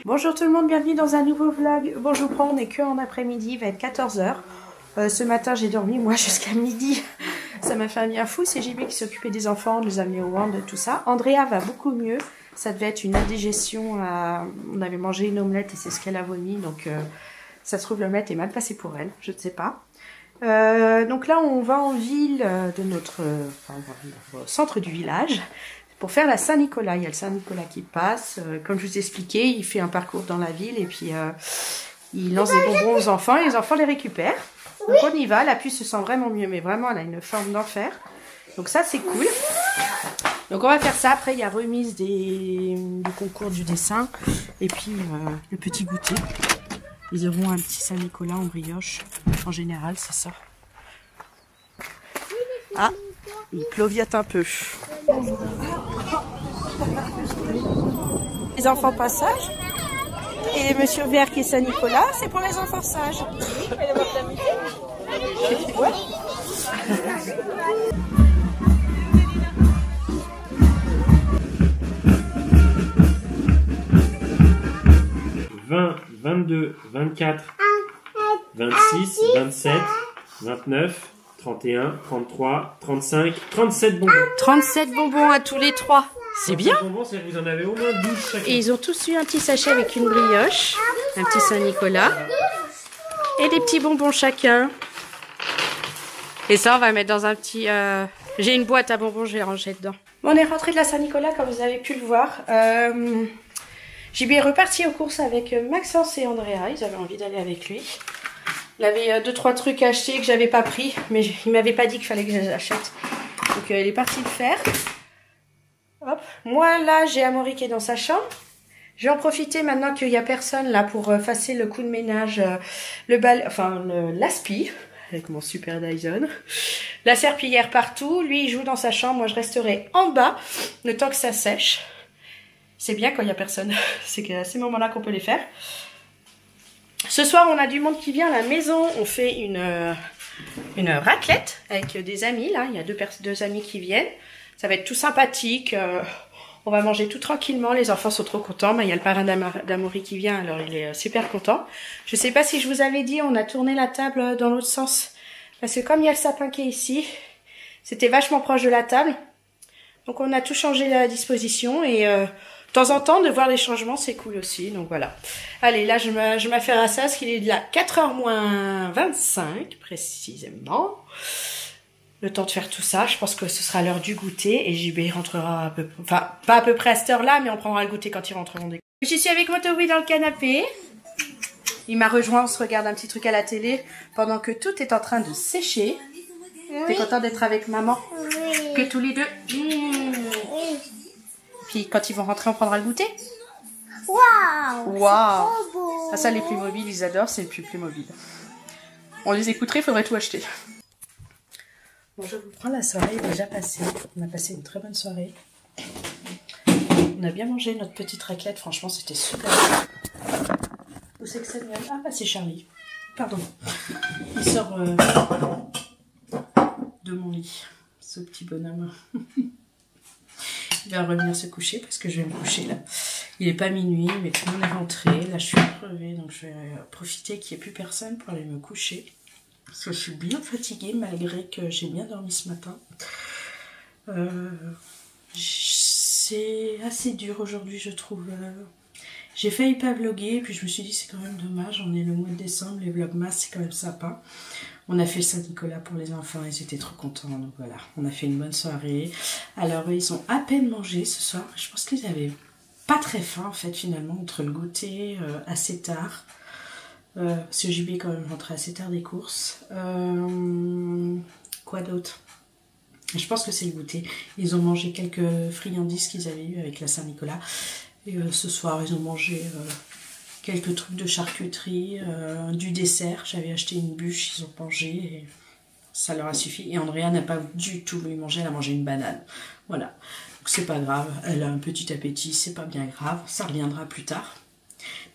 Bonjour tout le monde, bienvenue dans un nouveau vlog. Bon, je vous prends, on est que en après-midi, il va être 14 h. Ce matin, j'ai dormi, moi, jusqu'à midi. Ça m'a fait un bien fou. C'est JB qui s'occupait des enfants, nous a mis au wand, tout ça. Andrea va beaucoup mieux. Ça devait être une indigestion. On avait mangé une omelette et c'est ce qu'elle a vomi. Donc, ça se trouve, l'omelette est mal passée pour elle. Je ne sais pas. Donc là, on va en ville de notre au centre du village pour faire la Saint-Nicolas. Il y a le Saint-Nicolas qui passe. Comme je vous ai expliqué, il fait un parcours dans la ville et puis il lance des bonbons aux enfants et les enfants les récupèrent. Donc on y va. La puce se sent vraiment mieux, mais vraiment, elle a une forme d'enfer. Donc ça, c'est cool. Donc on va faire ça. Après, il y a remise du concours du dessin et puis le petit goûter. Ils auront un petit Saint-Nicolas en brioche. En général, c'est ça. Ah, il ploviote un peu. Les enfants passage. Et Monsieur Vert qui est Saint-Nicolas, c'est pour les enfants sages. Allez voir ta musique. Ouais. 20, 22, 24, 26, 27, 29, 31, 33, 35, 37 bonbons. 37 bonbons à tous les trois. C'est bien. Bonbons, c'est que vous en avez au moins 12 chacun. Et ils ont tous eu un petit sachet avec une brioche, un petit Saint-Nicolas et des petits bonbons chacun. Et ça, on va mettre dans un petit... J'ai une boîte à bonbons, je vais les ranger dedans. Bon, on est rentré de la Saint-Nicolas, comme vous avez pu le voir. JB est reparti aux courses avec Maxence et Andrea. Ils avaient envie d'aller avec lui. Il avait 2-3 trucs à acheter que j'avais pas pris, mais il m'avait pas dit qu'il fallait que je les achète. Donc il est parti le faire. Hop. Moi là, j'ai Amaury qui est dans sa chambre. Je vais en profiter maintenant qu'il n'y a personne là pour passer le coup de ménage, l'aspi avec mon super Dyson. La serpillière partout. Lui, il joue dans sa chambre. Moi, je resterai en bas le temps que ça sèche. C'est bien quand il n'y a personne. C'est à ces moments-là qu'on peut les faire. Ce soir, on a du monde qui vient à la maison. On fait une raclette avec des amis. Là, il y a deux amis qui viennent. Ça va être tout sympathique. On va manger tout tranquillement. Les enfants sont trop contents. Mais il y a le parrain d'Amaury qui vient, alors il est super content. Je ne sais pas si je vous avais dit, on a tourné la table dans l'autre sens. Parce que comme il y a le sapin qui est ici, c'était vachement proche de la table. Donc on a tout changé la disposition et... de temps en temps, de voir les changements, c'est cool aussi. Donc voilà. Allez, là, je m'affaire à ça, parce qu'il est de là 4h moins 25, précisément. Le temps de faire tout ça. Je pense que ce sera l'heure du goûter. Et JB rentrera à peu près... Enfin, pas à peu près à cette heure-là, mais on prendra le goûter quand ils rentreront des... Je suis avec Motowi dans le canapé. Il m'a rejoint, on se regarde un petit truc à la télé, pendant que tout est en train de sécher. Oui. T'es content d'être avec maman? Oui. Que tous les deux. Oui. Puis quand ils vont rentrer, on prendra le goûter. Waouh! Waouh! Ah, ça, les plus mobiles, ils adorent, c'est le plus mobile. On les écouterait, il faudrait tout acheter. Bon, je vous prends, la soirée est déjà passée. On a passé une très bonne soirée. On a bien mangé notre petite raclette, franchement, c'était super. Où c'est que c'est? Ah, bah, c'est Charlie. Pardon. Il sort de mon lit, ce petit bonhomme. Il va revenir se coucher parce que je vais me coucher là. Il n'est pas minuit, mais tout le monde est rentré. Là, je suis crevée, donc je vais profiter qu'il n'y ait plus personne pour aller me coucher. Parce que je suis bien fatiguée malgré que j'ai bien dormi ce matin. C'est assez dur aujourd'hui, je trouve. J'ai failli pas vlogger, puis je me suis dit c'est quand même dommage. On est le mois de décembre, les vlogmas c'est quand même sympa. On a fait Saint-Nicolas pour les enfants, ils étaient trop contents, donc voilà. On a fait une bonne soirée. Alors ils ont à peine mangé ce soir. Je pense qu'ils avaient pas très faim en fait finalement, entre le goûter assez tard. Parce que JB est quand même rentré assez tard des courses. Quoi d'autre? Je pense que c'est le goûter. Ils ont mangé quelques friandises qu'ils avaient eu avec la Saint-Nicolas. Et ce soir ils ont mangé... quelques trucs de charcuterie, du dessert. J'avais acheté une bûche, ils ont mangé et ça leur a suffi. Et Andrea n'a pas du tout voulu manger, elle a mangé une banane. Voilà, donc c'est pas grave, elle a un petit appétit, c'est pas bien grave, ça reviendra plus tard.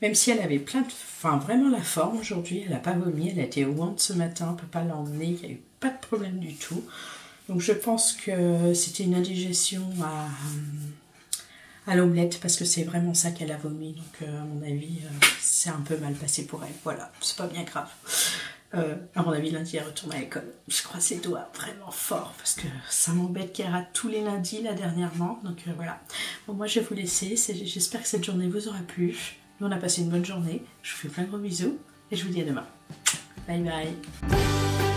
Même si elle avait plein de... Enfin, vraiment la forme aujourd'hui, elle n'a pas vomi, elle a été au wand ce matin, on ne peut pas l'emmener, il n'y a eu pas de problème du tout. Donc je pense que c'était une indigestion à l'omelette parce que c'est vraiment ça qu'elle a vomi. Donc à mon avis, c'est un peu mal passé pour elle. Voilà, c'est pas bien grave. À mon avis, lundi, elle retourne à l'école. Je croise ses doigts vraiment fort parce que ça m'embête qu'elle rate tous les lundis là dernièrement. Donc voilà. Bon, moi, je vais vous laisser. J'espère que cette journée vous aura plu. Nous, on a passé une bonne journée. Je vous fais plein de gros bisous et je vous dis à demain. Bye bye.